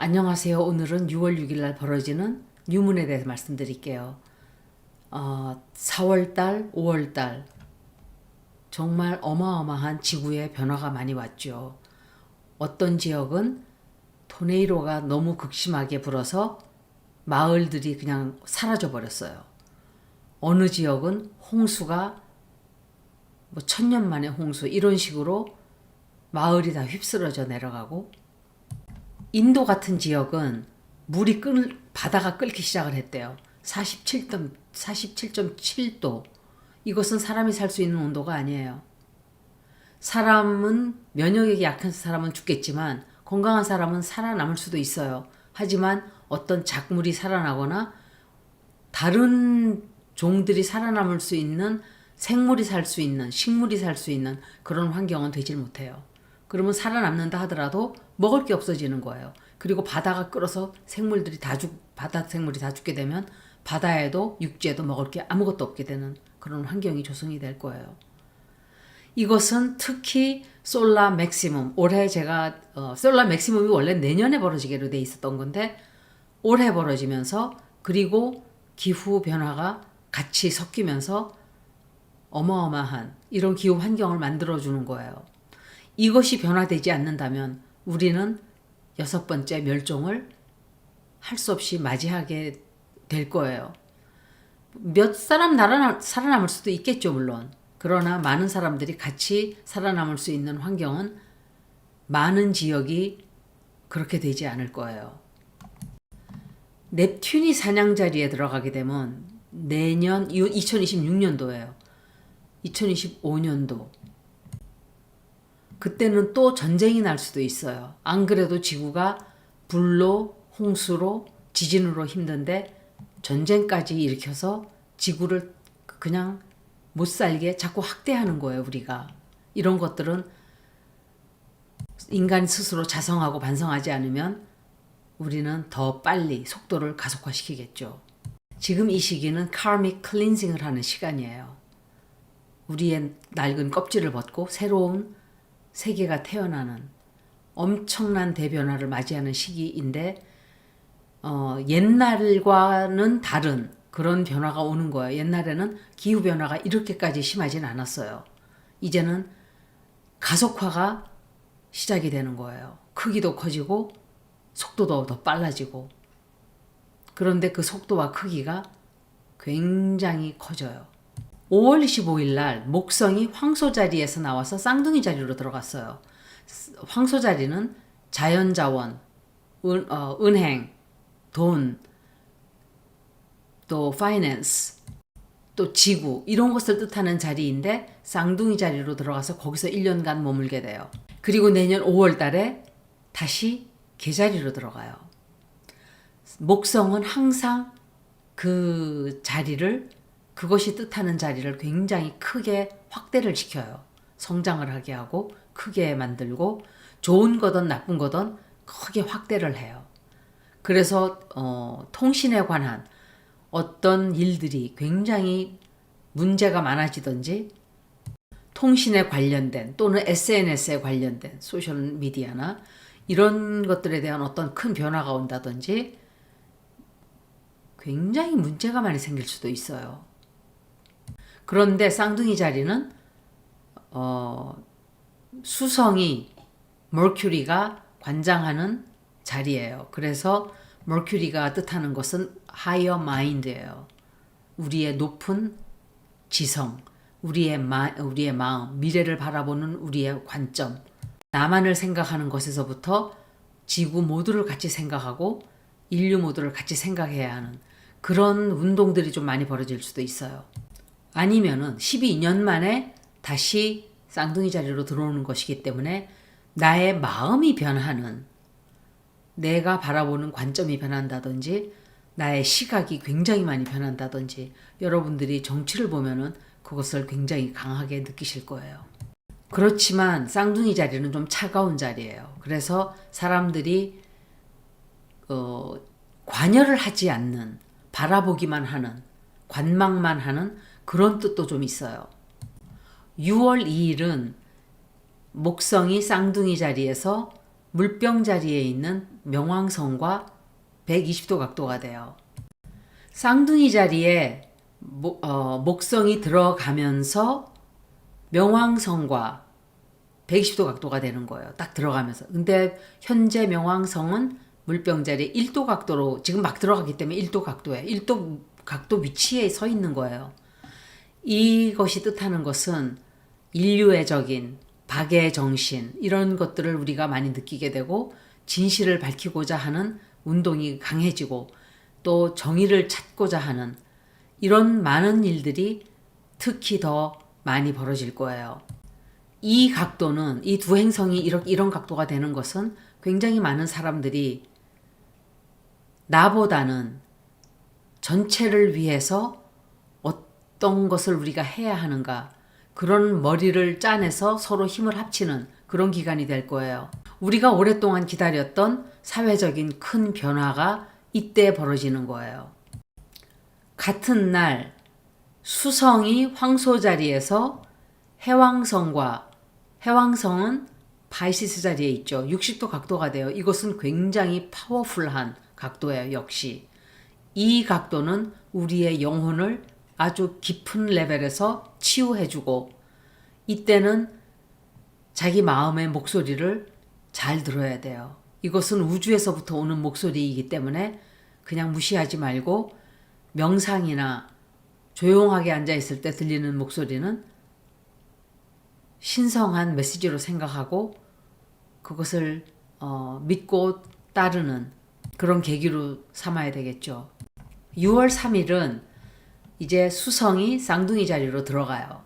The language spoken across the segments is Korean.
안녕하세요. 오늘은 6월 6일 날 벌어지는 뉴문에 대해서 말씀드릴게요. 4월달, 5월달 정말 어마어마한 지구의 변화가 많이 왔죠. 어떤 지역은 토네이도가 너무 극심하게 불어서 마을들이 그냥 사라져 버렸어요. 어느 지역은 홍수가 뭐 1000년 만에 홍수 이런 식으로 마을이 다 휩쓸어져 내려가고, 인도 같은 지역은 바다가 끓기 시작을 했대요. 47.7도. 이것은 사람이 살 수 있는 온도가 아니에요. 사람은 면역력이 약한 사람은 죽겠지만 건강한 사람은 살아남을 수도 있어요. 하지만 어떤 작물이 살아나거나 다른 종들이 살아남을 수 있는, 생물이 살 수 있는, 식물이 살 수 있는 그런 환경은 되질 못해요. 그러면 살아남는다 하더라도 먹을 게 없어지는 거예요. 그리고 바다가 끓어서 바다 생물이 다 죽게 되면 바다에도 육지에도 먹을 게 아무것도 없게 되는 그런 환경이 조성이 될 거예요. 이것은 특히 솔라 맥시멈, 올해 제가 솔라 맥시멈이 원래 내년에 벌어지기로 돼 있었던 건데 올해 벌어지면서, 그리고 기후 변화가 같이 섞이면서 어마어마한 이런 기후 환경을 만들어주는 거예요. 이것이 변화되지 않는다면 우리는 6번째 멸종을 할 수 없이 맞이하게 될 거예요. 몇 사람 살아남을 수도 있겠죠, 물론. 그러나 많은 사람들이 같이 살아남을 수 있는 환경은 많은 지역이 그렇게 되지 않을 거예요. 넵튠이 사냥자리에 들어가게 되면 내년 2026년도예요. 2025년도. 그때는 또 전쟁이 날 수도 있어요. 안 그래도 지구가 불로, 홍수로, 지진으로 힘든데 전쟁까지 일으켜서 지구를 그냥 못 살게 자꾸 확대하는 거예요, 우리가. 이런 것들은 인간 스스로 자성하고 반성하지 않으면 우리는 더 빨리 속도를 가속화시키겠죠. 지금 이 시기는 karmic cleansing을 하는 시간이에요. 우리의 낡은 껍질을 벗고 새로운 세계가 태어나는 엄청난 대변화를 맞이하는 시기인데, 옛날과는 다른 그런 변화가 오는 거예요. 옛날에는 기후변화가 이렇게까지 심하진 않았어요. 이제는 가속화가 시작이 되는 거예요. 크기도 커지고 속도도 더 빨라지고. 그런데 그 속도와 크기가 굉장히 커져요. 5월 25일 날 목성이 황소 자리에서 나와서 쌍둥이 자리로 들어갔어요. 황소 자리는 자연자원, 은행, 돈, 또 파이낸스, 또 지구 이런 것을 뜻하는 자리인데 쌍둥이 자리로 들어가서 거기서 1년간 머물게 돼요. 그리고 내년 5월 달에 다시 개자리로 들어가요. 목성은 항상 그 자리를, 그것이 뜻하는 자리를 굉장히 크게 확대를 시켜요. 성장을 하게 하고 크게 만들고 좋은 거든 나쁜 거든 크게 확대를 해요. 그래서 통신에 관한 어떤 일들이 굉장히 문제가 많아지든지, 통신에 관련된 또는 SNS에 관련된 소셜미디어나 이런 것들에 대한 어떤 큰 변화가 온다든지 굉장히 문제가 많이 생길 수도 있어요. 그런데 쌍둥이 자리는 수성이 머큐리가 관장하는 자리예요. 그래서 머큐리가 뜻하는 것은 higher mind예요. 우리의 높은 지성, 우리의 마음, 미래를 바라보는 우리의 관점, 나만을 생각하는 것에서부터 지구 모두를 같이 생각하고 인류 모두를 같이 생각해야 하는 그런 운동들이 좀 많이 벌어질 수도 있어요. 아니면은 12년 만에 다시 쌍둥이 자리로 들어오는 것이기 때문에 나의 마음이 변하는, 내가 바라보는 관점이 변한다든지 나의 시각이 굉장히 많이 변한다든지, 여러분들이 정치를 보면은 그것을 굉장히 강하게 느끼실 거예요. 그렇지만 쌍둥이 자리는 좀 차가운 자리예요. 그래서 사람들이 관여를 하지 않는, 바라보기만 하는, 관망만 하는 그런 뜻도 좀 있어요. 6월 2일은 목성이 쌍둥이 자리에서 물병 자리에 있는 명왕성과 120도 각도가 돼요. 쌍둥이 자리에 목성이 들어가면서 명왕성과 120도 각도가 되는 거예요. 딱 들어가면서. 근데 현재 명왕성은 물병 자리에 1도 각도로 지금 막 들어가기 때문에 1도 각도에 1도 각도 위치에 서 있는 거예요. 이것이 뜻하는 것은 인류애적인 박애 정신 이런 것들을 우리가 많이 느끼게 되고 진실을 밝히고자 하는 운동이 강해지고 또 정의를 찾고자 하는 이런 많은 일들이 특히 더 많이 벌어질 거예요. 이 각도는 이 두 행성이 이런 각도가 되는 것은 굉장히 많은 사람들이 나보다는 전체를 위해서 어떤 것을 우리가 해야 하는가 그런 머리를 짜내서 서로 힘을 합치는 그런 기간이 될 거예요. 우리가 오랫동안 기다렸던 사회적인 큰 변화가 이때 벌어지는 거예요. 같은 날 수성이 황소 자리에서 해왕성은 바이시스 자리에 있죠. 60도 각도가 돼요. 이것은 굉장히 파워풀한 각도예요. 역시 이 각도는 우리의 영혼을 아주 깊은 레벨에서 치유해주고 이때는 자기 마음의 목소리를 잘 들어야 돼요. 이것은 우주에서부터 오는 목소리이기 때문에 그냥 무시하지 말고 명상이나 조용하게 앉아있을 때 들리는 목소리는 신성한 메시지로 생각하고 그것을 믿고 따르는 그런 계기로 삼아야 되겠죠. 6월 3일은 이제 수성이 쌍둥이 자리로 들어가요.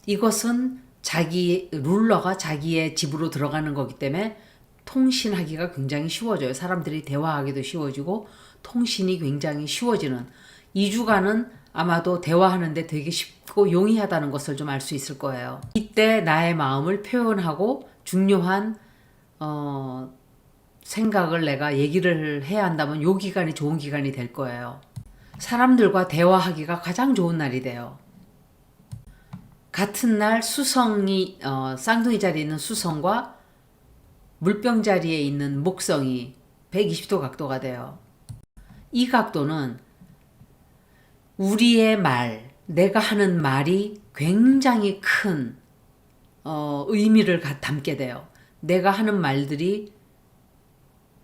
이것은 자기 룰러가 자기의 집으로 들어가는 거기 때문에 통신하기가 굉장히 쉬워져요. 사람들이 대화하기도 쉬워지고 통신이 굉장히 쉬워지는 2주간은 아마도 대화하는데 되게 쉽고 용이하다는 것을 좀 알 수 있을 거예요. 이때 나의 마음을 표현하고 중요한 생각을 내가 얘기를 해야 한다면 이 기간이 좋은 기간이 될 거예요. 사람들과 대화하기가 가장 좋은 날이 돼요. 같은 날 수성이 쌍둥이 자리에 있는 수성과 물병 자리에 있는 목성이 120도 각도가 돼요. 이 각도는 우리의 말, 내가 하는 말이 굉장히 큰 의미를 담게 돼요. 내가 하는 말들이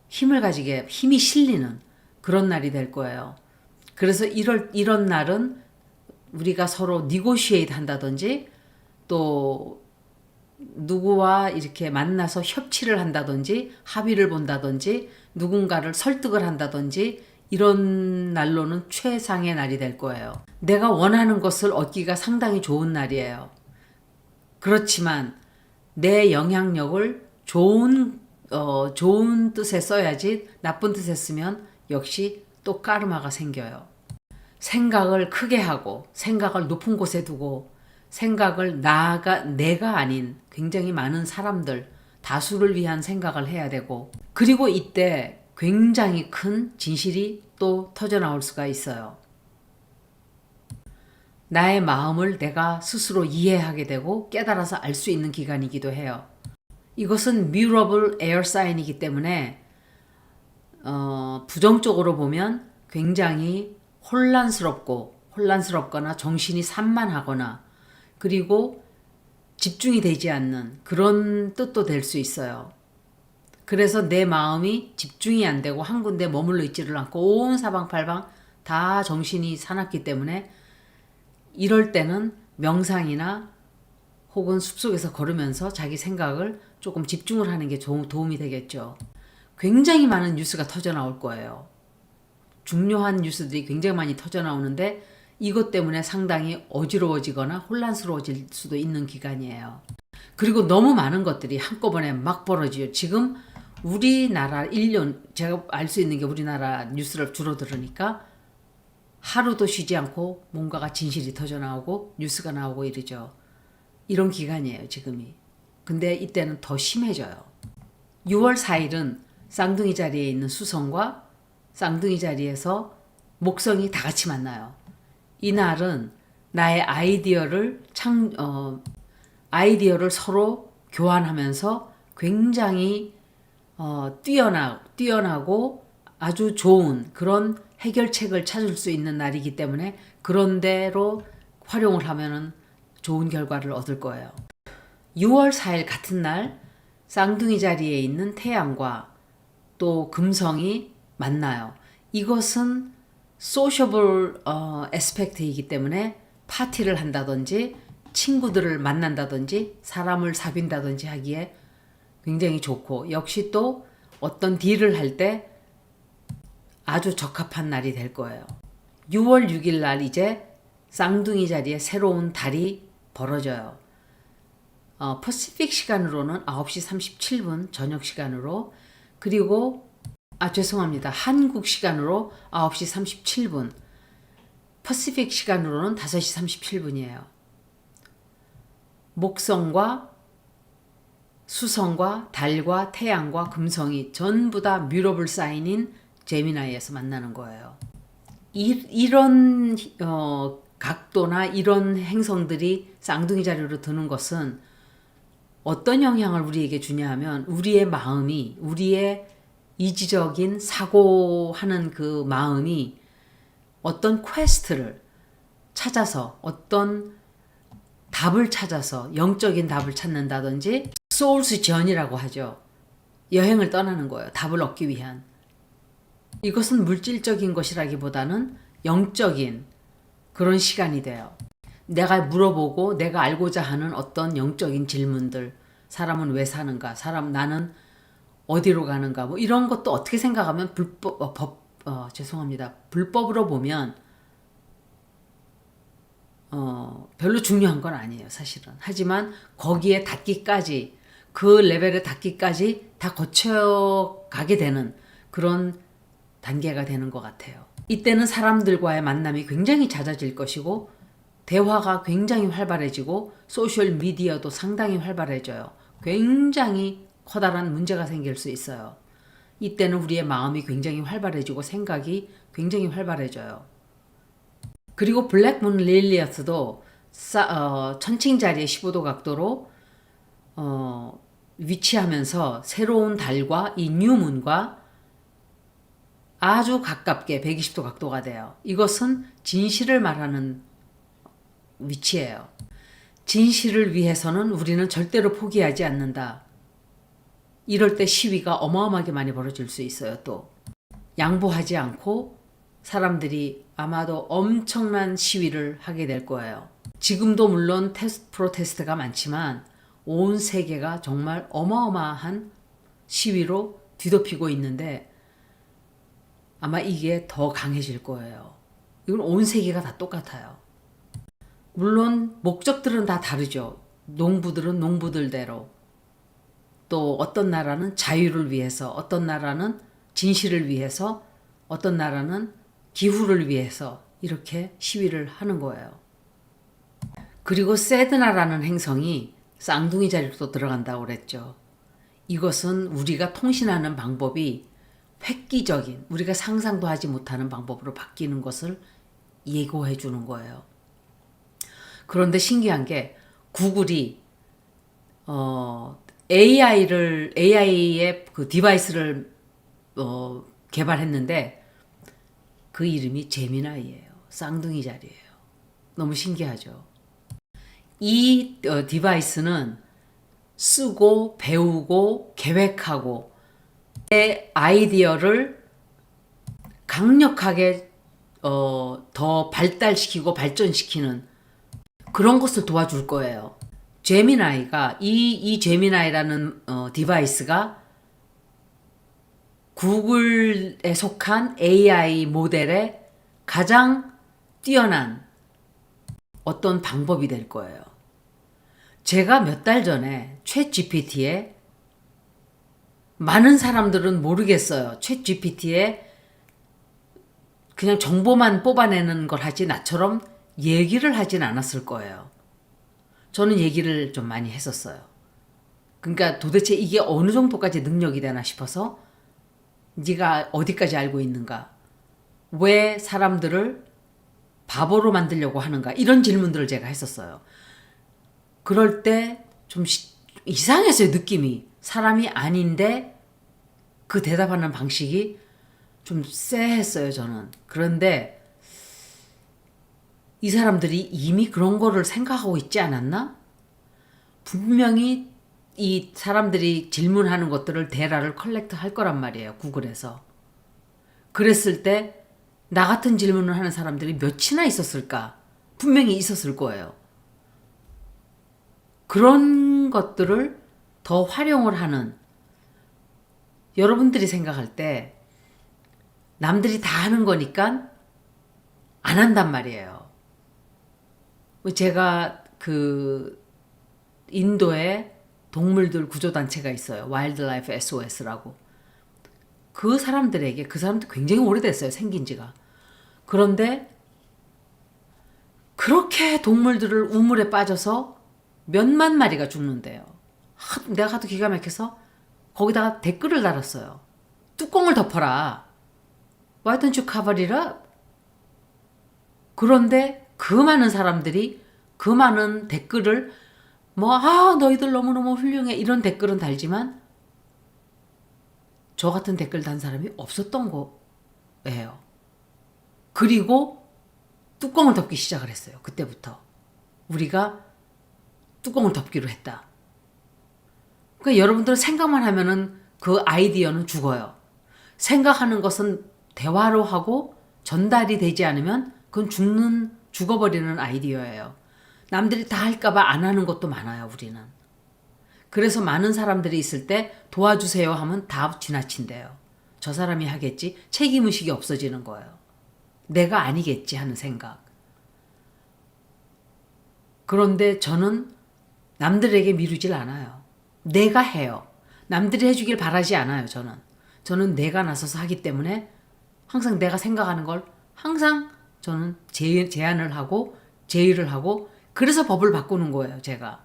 힘을 가지게 힘이 실리는 그런 날이 될 거예요. 그래서 이런 날은 우리가 서로 니고시에이트 한다든지 또 누구와 이렇게 만나서 협치를 한다든지 합의를 본다든지 누군가를 설득을 한다든지 이런 날로는 최상의 날이 될 거예요. 내가 원하는 것을 얻기가 상당히 좋은 날이에요. 그렇지만 내 영향력을 좋은 뜻에 써야지 나쁜 뜻에 쓰면 역시 또 까르마가 생겨요. 생각을 크게 하고 생각을 높은 곳에 두고 생각을 내가 아닌 굉장히 많은 사람들 다수를 위한 생각을 해야 되고 그리고 이때 굉장히 큰 진실이 또 터져나올 수가 있어요. 나의 마음을 내가 스스로 이해하게 되고 깨달아서 알 수 있는 기간이기도 해요. 이것은 Mutable Air Sign이기 때문에 부정적으로 보면 굉장히 혼란스럽거나 정신이 산만하거나 그리고 집중이 되지 않는 그런 뜻도 될 수 있어요. 그래서 내 마음이 집중이 안 되고 한 군데 머물러 있지를 않고 온 사방팔방 다 정신이 사납기 때문에 이럴 때는 명상이나 혹은 숲속에서 걸으면서 자기 생각을 조금 집중을 하는 게 도움이 되겠죠. 굉장히 많은 뉴스가 터져 나올 거예요. 중요한 뉴스들이 굉장히 많이 터져 나오는데 이것 때문에 상당히 어지러워지거나 혼란스러워질 수도 있는 기간이에요. 그리고 너무 많은 것들이 한꺼번에 막 벌어지요. 지금 우리나라 1년 제가 알 수 있는 게 우리나라 뉴스를 주로 들으니까 하루도 쉬지 않고 뭔가가 진실이 터져 나오고 뉴스가 나오고 이러죠. 이런 기간이에요, 지금이. 근데 이때는 더 심해져요. 6월 4일은 쌍둥이 자리에 있는 수성과 쌍둥이 자리에서 목성이 다 같이 만나요. 이날은 나의 아이디어를 서로 교환하면서 굉장히 뛰어나고 아주 좋은 그런 해결책을 찾을 수 있는 날이기 때문에 그런 대로 활용을 하면은 좋은 결과를 얻을 거예요. 6월 4일 같은 날 쌍둥이 자리에 있는 태양과 또 금성이 만나요. 이것은 소셔블 에스펙트이기 때문에 파티를 한다든지 친구들을 만난다든지 사람을 사귄다든지 하기에 굉장히 좋고 역시 또 어떤 딜을 할 때 아주 적합한 날이 될 거예요. 6월 6일 날 이제 쌍둥이 자리에 새로운 달이 벌어져요. 퍼시픽 시간으로는 9시 37분 저녁 시간으로 그리고 죄송합니다. 한국 시간으로 9시 37분 퍼시픽 시간으로는 5시 37분이에요. 목성과 수성과 달과 태양과 금성이 전부 다 뮤러블 사인인 제미나이에서 만나는 거예요. 이런 각도나 이런 행성들이 쌍둥이 자리로 드는 것은 어떤 영향을 우리에게 주냐 하면 우리의 마음이 우리의 이지적인 사고하는 그 마음이 어떤 퀘스트를 찾아서 어떤 답을 찾아서 영적인 답을 찾는다든지 소울스 전이라고 하죠. 여행을 떠나는 거예요. 답을 얻기 위한. 이것은 물질적인 것이라기보다는 영적인 그런 시간이 돼요. 내가 물어보고 내가 알고자 하는 어떤 영적인 질문들, 사람은 왜 사는가, 나는 어디로 가는가, 뭐 이런 것도 어떻게 생각하면 불법으로 보면 별로 중요한 건 아니에요, 사실은. 하지만 거기에 닿기까지 그 레벨에 닿기까지 다 거쳐가게 되는 그런 단계가 되는 것 같아요. 이때는 사람들과의 만남이 굉장히 잦아질 것이고 대화가 굉장히 활발해지고 소셜 미디어도 상당히 활발해져요. 굉장히 커다란 문제가 생길 수 있어요. 이때는 우리의 마음이 굉장히 활발해지고 생각이 굉장히 활발해져요. 그리고 블랙문 릴리어트도 천칭 자리에 15도 각도로 위치하면서 새로운 달과 이 뉴문과 아주 가깝게 120도 각도가 돼요. 이것은 진실을 말하는 위치예요. 진실을 위해서는 우리는 절대로 포기하지 않는다. 이럴 때 시위가 어마어마하게 많이 벌어질 수 있어요. 또 양보하지 않고 사람들이 아마도 엄청난 시위를 하게 될 거예요. 지금도 물론 프로테스트가 많지만 온 세계가 정말 어마어마한 시위로 뒤덮이고 있는데 아마 이게 더 강해질 거예요. 이건 온 세계가 다 똑같아요. 물론 목적들은 다 다르죠. 농부들은 농부들대로 또 어떤 나라는 자유를 위해서 어떤 나라는 진실을 위해서 어떤 나라는 기후를 위해서 이렇게 시위를 하는 거예요. 그리고 세드나라는 행성이 쌍둥이 자리로 들어간다고 그랬죠. 이것은 우리가 통신하는 방법이 획기적인 우리가 상상도 하지 못하는 방법으로 바뀌는 것을 예고해 주는 거예요. 그런데 신기한 게 구글이 AI의 그 디바이스를 개발했는데 그 이름이 제미나이예요. 쌍둥이 자리예요. 너무 신기하죠. 이 디바이스는 쓰고 배우고 계획하고 내 아이디어를 강력하게 더 발달시키고 발전시키는 그런 것을 도와줄 거예요. 제미나이가 이 제미나이라는 디바이스가 구글에 속한 AI 모델의 가장 뛰어난 어떤 방법이 될 거예요. 제가 몇 달 전에 챗 GPT에 많은 사람들은 모르겠어요. 챗 GPT에 그냥 정보만 뽑아내는 걸 하지 나처럼 얘기를 하진 않았을 거예요. 저는 얘기를 좀 많이 했었어요. 그러니까 도대체 이게 어느 정도까지 능력이 되나 싶어서 네가 어디까지 알고 있는가? 왜 사람들을 바보로 만들려고 하는가? 이런 질문들을 제가 했었어요. 그럴 때 좀 이상했어요, 느낌이. 사람이 아닌데 그 대답하는 방식이 좀 쎄했어요, 저는. 그런데 이 사람들이 이미 그런 거를 생각하고 있지 않았나? 분명히 이 사람들이 질문하는 것들을 데이터를 컬렉트 할 거란 말이에요, 구글에서. 그랬을 때 나 같은 질문을 하는 사람들이 몇이나 있었을까? 분명히 있었을 거예요. 그런 것들을 더 활용을 하는, 여러분들이 생각할 때 남들이 다 하는 거니까 안 한단 말이에요. 제가 그 인도에 동물들 구조단체가 있어요. 와일드라이프 SOS라고. 그 사람들 굉장히 오래됐어요. 생긴 지가. 그런데 그렇게 동물들을 우물에 빠져서 몇만 마리가 죽는데요. 내가 하도 기가 막혀서 거기다가 댓글을 달았어요. 뚜껑을 덮어라. Why don't you cover it up? 그런데 그 많은 사람들이 그 많은 댓글을 너희들 너무너무 훌륭해 이런 댓글은 달지만 저 같은 댓글 단 사람이 없었던 거예요. 그리고 뚜껑을 덮기 시작을 했어요. 그때부터. 우리가 뚜껑을 덮기로 했다. 그러니까 여러분들은 생각만 하면은 그 아이디어는 죽어요. 생각하는 것은 대화로 하고 전달이 되지 않으면 그건 죽어버리는 아이디어예요. 남들이 다 할까봐 안 하는 것도 많아요, 우리는. 그래서 많은 사람들이 있을 때 도와주세요 하면 다 지나친대요. 저 사람이 하겠지? 책임의식이 없어지는 거예요. 내가 아니겠지 하는 생각. 그런데 저는 남들에게 미루질 않아요. 내가 해요. 남들이 해주길 바라지 않아요, 저는. 저는 내가 나서서 하기 때문에 항상 내가 생각하는 걸 항상 저는 제안을 하고 제의를 하고 그래서 법을 바꾸는 거예요, 제가.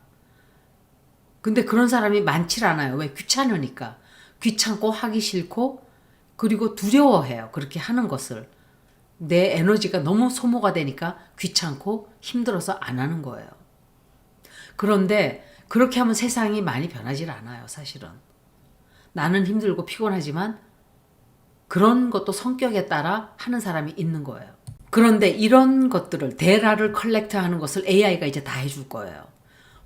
근데 그런 사람이 많질 않아요. 왜? 귀찮으니까. 귀찮고 하기 싫고 그리고 두려워해요. 그렇게 하는 것을. 내 에너지가 너무 소모가 되니까 귀찮고 힘들어서 안 하는 거예요. 그런데 그렇게 하면 세상이 많이 변하질 않아요, 사실은. 나는 힘들고 피곤하지만 그런 것도 성격에 따라 하는 사람이 있는 거예요. 그런데 이런 것들을 데이터를 컬렉트하는 것을 AI가 이제 다 해줄 거예요.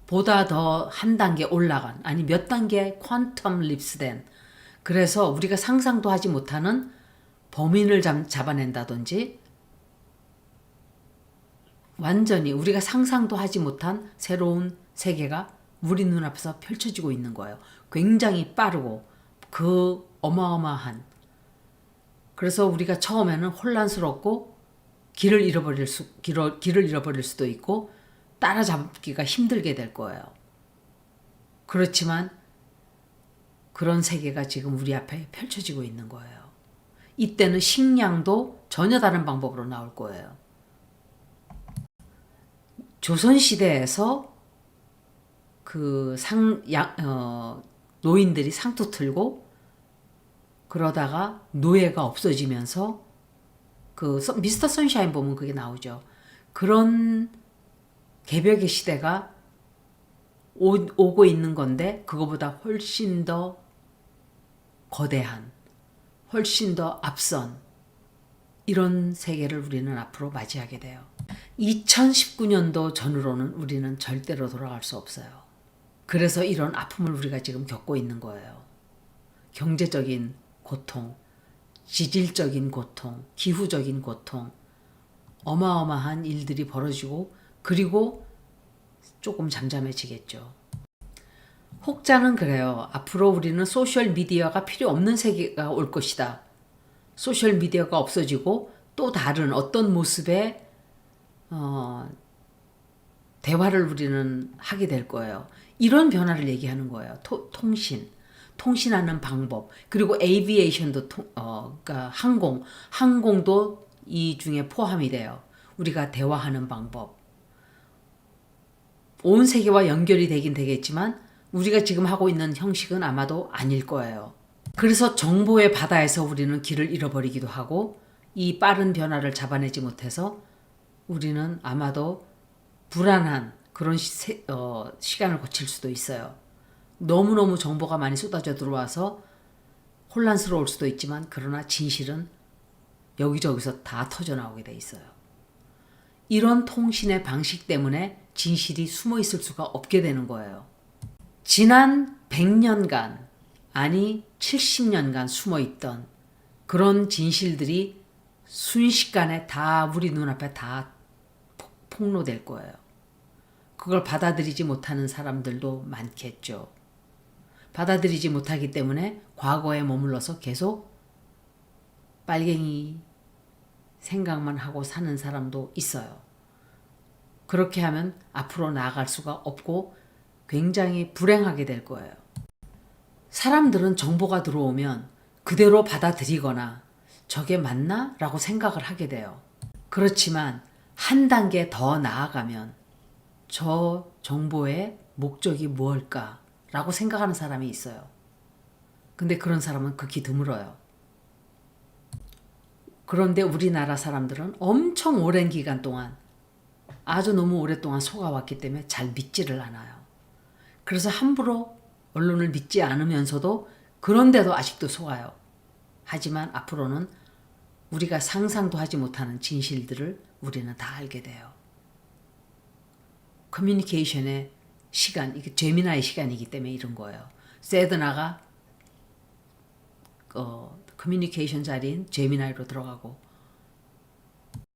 보다 더 한 단계 올라간 아니 몇 단계 퀀텀 립스된 그래서 우리가 상상도 하지 못하는 범인을 잡아낸다든지 완전히 우리가 상상도 하지 못한 새로운 세계가 우리 눈앞에서 펼쳐지고 있는 거예요. 굉장히 빠르고 그 어마어마한 그래서 우리가 처음에는 혼란스럽고 길을 잃어버릴 수도 있고 따라잡기가 힘들게 될 거예요. 그렇지만 그런 세계가 지금 우리 앞에 펼쳐지고 있는 거예요. 이때는 식량도 전혀 다른 방법으로 나올 거예요. 조선시대에서 노인들이 상투 틀고 그러다가 노예가 없어지면서 미스터 선샤인 보면 그게 나오죠. 그런 개벽의 시대가 오고 있는 건데 그거보다 훨씬 더 거대한 훨씬 더 앞선 이런 세계를 우리는 앞으로 맞이하게 돼요. 2019년도 전후로는 우리는 절대로 돌아갈 수 없어요. 그래서 이런 아픔을 우리가 지금 겪고 있는 거예요. 경제적인 고통, 지질적인 고통, 기후적인 고통, 어마어마한 일들이 벌어지고 그리고 조금 잠잠해지겠죠. 혹자는 그래요. 앞으로 우리는 소셜미디어가 필요 없는 세계가 올 것이다. 소셜미디어가 없어지고 또 다른 어떤 모습의 대화를 우리는 하게 될 거예요. 이런 변화를 얘기하는 거예요. 통신하는 방법, 그리고 에이비에이션도 그러니까 항공도 이 중에 포함이 돼요. 우리가 대화하는 방법. 온 세계와 연결이 되긴 되겠지만 우리가 지금 하고 있는 형식은 아마도 아닐 거예요. 그래서 정보의 바다에서 우리는 길을 잃어버리기도 하고 이 빠른 변화를 잡아내지 못해서 우리는 아마도 불안한 그런 시간을 거칠 수도 있어요. 너무너무 정보가 많이 쏟아져 들어와서 혼란스러울 수도 있지만 그러나 진실은 여기저기서 다 터져나오게 돼 있어요. 이런 통신의 방식 때문에 진실이 숨어 있을 수가 없게 되는 거예요. 지난 100년간 아니 70년간 숨어 있던 그런 진실들이 순식간에 다 우리 눈앞에 다 폭로될 거예요. 그걸 받아들이지 못하는 사람들도 많겠죠. 받아들이지 못하기 때문에 과거에 머물러서 계속 빨갱이 생각만 하고 사는 사람도 있어요. 그렇게 하면 앞으로 나아갈 수가 없고 굉장히 불행하게 될 거예요. 사람들은 정보가 들어오면 그대로 받아들이거나 저게 맞나? 라고 생각을 하게 돼요. 그렇지만 한 단계 더 나아가면 저 정보의 목적이 무엇일까? 라고 생각하는 사람이 있어요. 근데 그런 사람은 극히 드물어요. 그런데 우리나라 사람들은 엄청 오랜 기간 동안 아주 너무 오랫동안 속아왔기 때문에 잘 믿지를 않아요. 그래서 함부로 언론을 믿지 않으면서도 그런데도 아직도 속아요. 하지만 앞으로는 우리가 상상도 하지 못하는 진실들을 우리는 다 알게 돼요. 커뮤니케이션의 시간, 이게 제미나의 시간이기 때문에 이런 거예요. 세드나가 커뮤니케이션 자리인 제미나이로 들어가고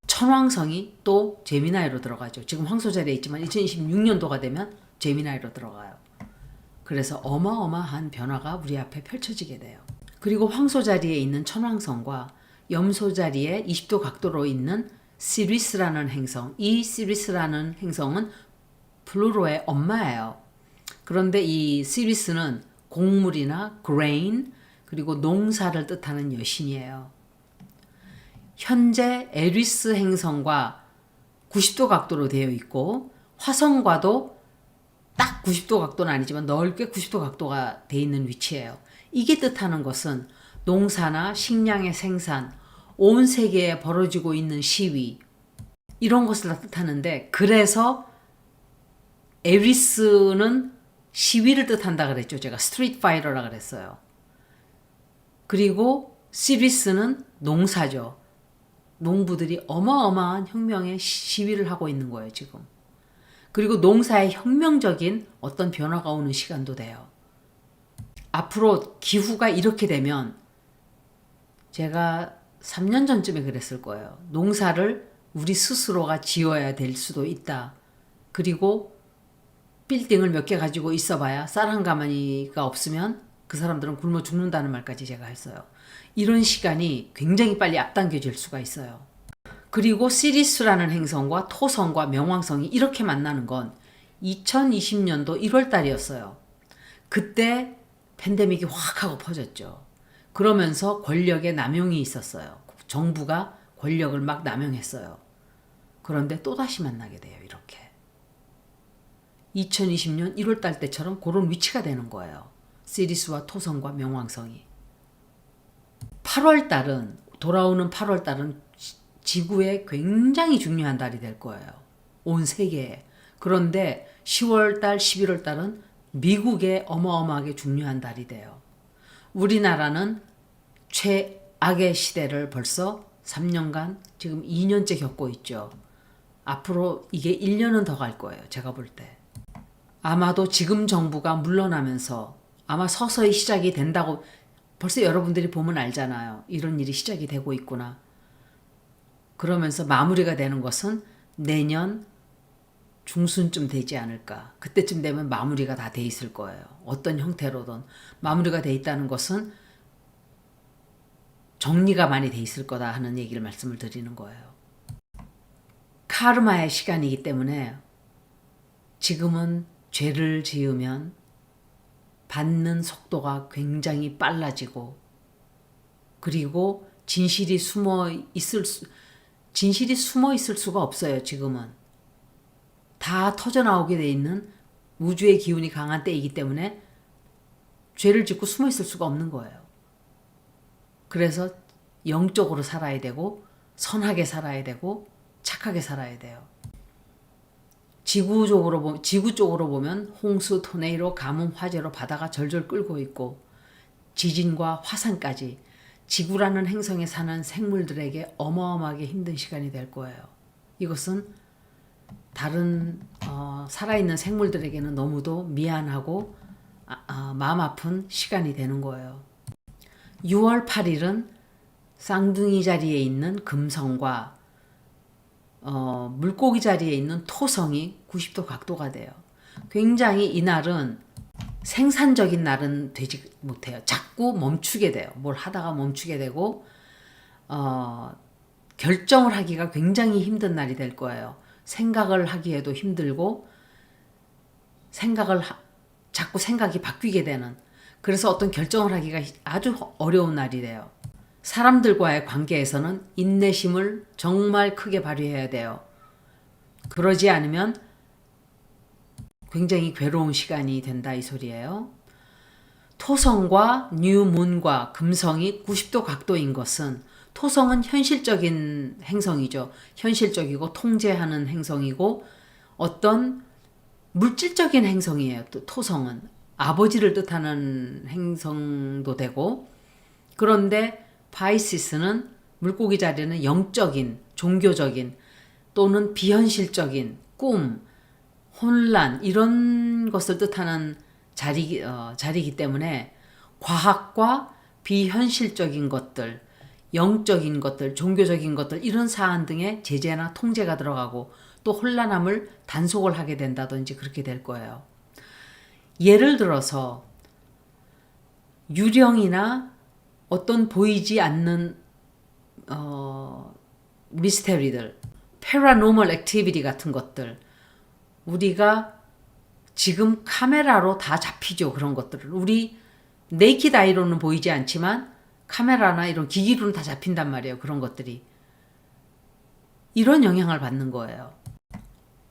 천왕성이 또 제미나이로 들어가죠. 지금 황소 자리에 있지만 2026년도가 되면 제미나이로 들어가요. 그래서 어마어마한 변화가 우리 앞에 펼쳐지게 돼요. 그리고 황소 자리에 있는 천왕성과 염소 자리에 20도 각도로 있는 시리스라는 행성, 이 시리스라는 행성은 플루토의 엄마예요. 그런데 이 시리스는 곡물이나 grain 그리고 농사를 뜻하는 여신이에요. 현재 에리스 행성과 90도 각도로 되어 있고 화성과도 딱 90도 각도는 아니지만 넓게 90도 각도가 되어 있는 위치예요. 이게 뜻하는 것은 농사나 식량의 생산, 온 세계에 벌어지고 있는 시위 이런 것을 다 뜻하는데 그래서 에리스는 시위를 뜻한다 그랬죠. 제가 스트리트 파이터라 그랬어요. 그리고 시리스는 농사죠. 농부들이 어마어마한 혁명의 시위를 하고 있는 거예요, 지금. 그리고 농사에 혁명적인 어떤 변화가 오는 시간도 돼요. 앞으로 기후가 이렇게 되면 제가 3년 전쯤에 그랬을 거예요. 농사를 우리 스스로가 지어야 될 수도 있다. 그리고 빌딩을 몇 개 가지고 있어봐야 쌀 한 가마니가 없으면 그 사람들은 굶어 죽는다는 말까지 제가 했어요. 이런 시간이 굉장히 빨리 앞당겨질 수가 있어요. 그리고 시리스라는 행성과 토성과 명왕성이 이렇게 만나는 건 2020년도 1월 달이었어요. 그때 팬데믹이 확 하고 퍼졌죠. 그러면서 권력의 남용이 있었어요. 정부가 권력을 막 남용했어요. 그런데 또다시 만나게 돼요. 이렇게. 2020년 1월 달 때처럼 그런 위치가 되는 거예요. 시리스와 토성과 명왕성이. 8월 달은 돌아오는 8월 달은 지구에 굉장히 중요한 달이 될 거예요. 온 세계에. 그런데 10월 달, 11월 달은 미국에 어마어마하게 중요한 달이 돼요. 우리나라는 최악의 시대를 벌써 3년간 지금 2년째 겪고 있죠. 앞으로 이게 1년은 더 갈 거예요. 제가 볼 때. 아마도 지금 정부가 물러나면서 아마 서서히 시작이 된다고 벌써 여러분들이 보면 알잖아요. 이런 일이 시작이 되고 있구나. 그러면서 마무리가 되는 것은 내년 중순쯤 되지 않을까. 그때쯤 되면 마무리가 다 돼 있을 거예요. 어떤 형태로든 마무리가 돼 있다는 것은 정리가 많이 돼 있을 거다 하는 얘기를 말씀을 드리는 거예요. 카르마의 시간이기 때문에 지금은 죄를 지으면 받는 속도가 굉장히 빨라지고 그리고 진실이 숨어 있을 수가 없어요. 지금은 다 터져나오게 돼 있는 우주의 기운이 강한 때이기 때문에 죄를 짓고 숨어 있을 수가 없는 거예요. 그래서 영적으로 살아야 되고 선하게 살아야 되고 착하게 살아야 돼요. 지구 쪽으로 보면 홍수, 토네이로, 가뭄, 화재로 바다가 절절 끓고 있고 지진과 화산까지 지구라는 행성에 사는 생물들에게 어마어마하게 힘든 시간이 될 거예요. 이것은 다른 살아있는 생물들에게는 너무도 미안하고 마음 아픈 시간이 되는 거예요. 6월 8일은 쌍둥이 자리에 있는 금성과 물고기 자리에 있는 토성이 90도 각도가 돼요. 굉장히 이날은 생산적인 날은 되지 못해요. 자꾸 멈추게 돼요. 뭘 하다가 멈추게 되고 결정을 하기가 굉장히 힘든 날이 될 거예요. 생각을 하기에도 힘들고 자꾸 생각이 바뀌게 되는, 그래서 어떤 결정을 하기가 아주 어려운 날이 돼요. 사람들과의 관계에서는 인내심을 정말 크게 발휘해야 돼요. 그러지 않으면 굉장히 괴로운 시간이 된다 이 소리예요. 토성과 뉴문과 금성이 90도 각도인 것은, 토성은 현실적인 행성이죠. 현실적이고 통제하는 행성이고 어떤 물질적인 행성이에요. 또 토성은 아버지를 뜻하는 행성도 되고, 그런데 파이시스는 물고기 자리는 영적인, 종교적인 또는 비현실적인 꿈, 혼란 이런 것을 뜻하는 자리이기 때문에 과학과 비현실적인 것들, 영적인 것들, 종교적인 것들 이런 사안 등의 제재나 통제가 들어가고 또 혼란함을 단속을 하게 된다든지 그렇게 될 거예요. 예를 들어서 유령이나 어떤 보이지 않는 미스테리들, 패러노멀 액티비티 같은 것들, 우리가 지금 카메라로 다 잡히죠. 그런 것들을 우리 네이키드 아이로는 보이지 않지만 카메라나 이런 기기로는 다 잡힌단 말이에요. 그런 것들이 이런 영향을 받는 거예요.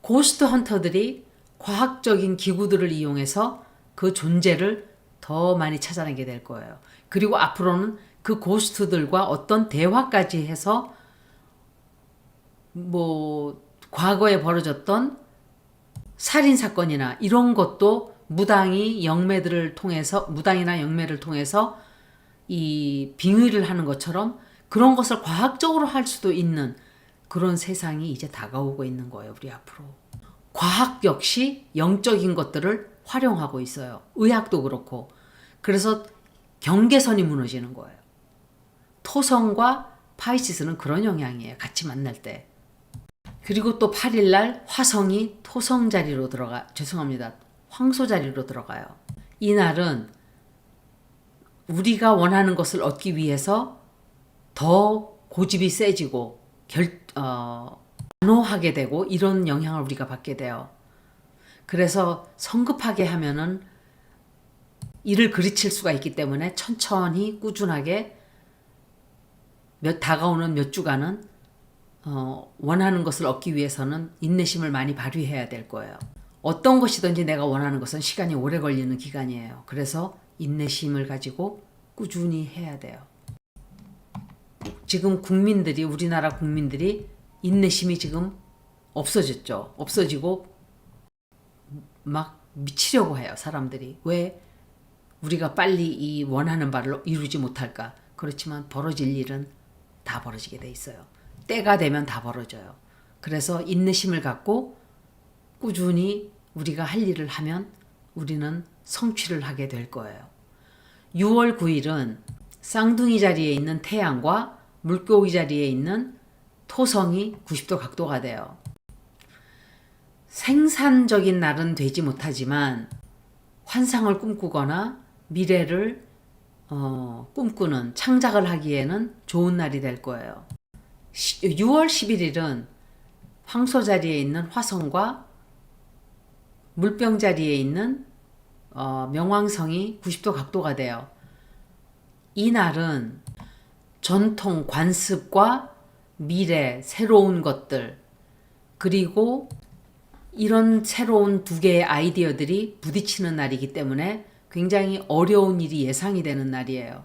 고스트 헌터들이 과학적인 기구들을 이용해서 그 존재를 더 많이 찾아내게 될 거예요. 그리고 앞으로는 그 고스트들과 어떤 대화까지 해서 과거에 벌어졌던 살인사건이나 이런 것도 무당이나 영매를 통해서 이 빙의를 하는 것처럼 그런 것을 과학적으로 할 수도 있는 그런 세상이 이제 다가오고 있는 거예요. 우리 앞으로. 과학 역시 영적인 것들을 활용하고 있어요. 의학도 그렇고. 그래서 경계선이 무너지는 거예요. 토성과 파이시스는 그런 영향이에요. 같이 만날 때. 그리고 또 8일날 화성이 토성 자리로 황소 자리로 들어가요. 이날은 우리가 원하는 것을 얻기 위해서 더 고집이 세지고 단호하게 되고 이런 영향을 우리가 받게 돼요. 그래서 성급하게 하면은 일을 그르칠 수가 있기 때문에 천천히 꾸준하게 다가오는 몇 주간은 원하는 것을 얻기 위해서는 인내심을 많이 발휘해야 될 거예요. 어떤 것이든지 내가 원하는 것은 시간이 오래 걸리는 기간이에요. 그래서 인내심을 가지고 꾸준히 해야 돼요. 지금 우리나라 국민들이 인내심이 지금 없어졌죠. 없어지고 막 미치려고 해요. 사람들이. 왜 우리가 빨리 이 원하는 바를 이루지 못할까? 그렇지만 벌어질 일은 다 벌어지게 돼 있어요. 때가 되면 다 벌어져요. 그래서 인내심을 갖고 꾸준히 우리가 할 일을 하면 우리는 성취를 하게 될 거예요. 6월 9일은 쌍둥이 자리에 있는 태양과 물고기 자리에 있는 토성이 90도 각도가 돼요. 생산적인 날은 되지 못하지만 환상을 꿈꾸거나 미래를 꿈꾸는 창작을 하기에는 좋은 날이 될 거예요. 6월 11일은 황소 자리에 있는 화성과 물병 자리에 있는 명왕성이 90도 각도가 돼요. 이 날은 전통, 관습과 미래, 새로운 것들, 그리고 이런 새로운 두 개의 아이디어들이 부딪히는 날이기 때문에 굉장히 어려운 일이 예상이 되는 날이에요.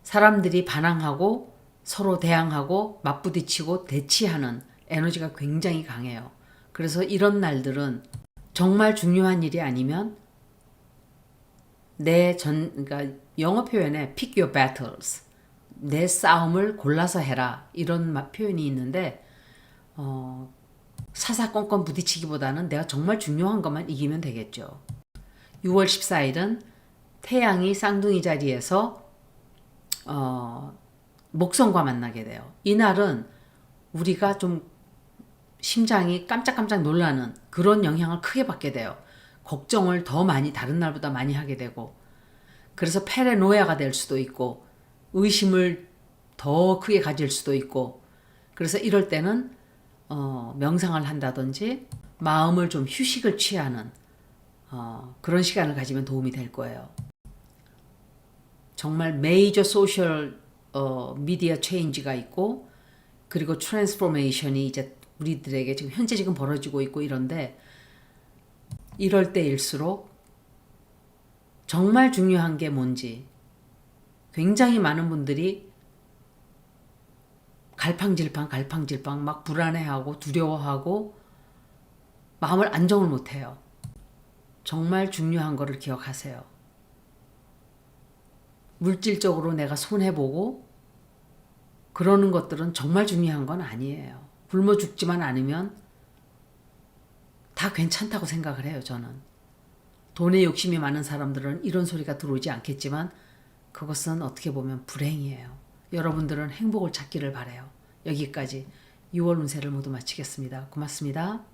사람들이 반항하고 서로 대항하고 맞부딪히고 대치하는 에너지가 굉장히 강해요. 그래서 이런 날들은 정말 중요한 일이 아니면 그러니까 영어 표현에 pick your battles. 내 싸움을 골라서 해라. 이런 표현이 있는데, 사사건건 부딪히기보다는 내가 정말 중요한 것만 이기면 되겠죠. 6월 14일은 태양이 쌍둥이 자리에서 목성과 만나게 돼요. 이날은 우리가 좀 심장이 깜짝깜짝 놀라는 그런 영향을 크게 받게 돼요. 걱정을 더 많이 다른 날보다 많이 하게 되고, 그래서 패레노야가 될 수도 있고 의심을 더 크게 가질 수도 있고, 그래서 이럴 때는 명상을 한다든지 마음을 좀 휴식을 취하는 그런 시간을 가지면 도움이 될 거예요. 정말 메이저 소셜 미디어 체인지가 있고, 그리고 트랜스포메이션이 이제 우리들에게 지금 벌어지고 있고 이런데, 이럴 때일수록 정말 중요한 게 뭔지 굉장히 많은 분들이 갈팡질팡 막 불안해하고 두려워하고 마음을 안정을 못해요. 정말 중요한 거를 기억하세요. 물질적으로 내가 손해보고 그러는 것들은 정말 중요한 건 아니에요. 굶어 죽지만 않으면 다 괜찮다고 생각을 해요, 저는. 돈에 욕심이 많은 사람들은 이런 소리가 들어오지 않겠지만 그것은 어떻게 보면 불행이에요. 여러분들은 행복을 찾기를 바라요. 여기까지 6월 운세를 모두 마치겠습니다. 고맙습니다.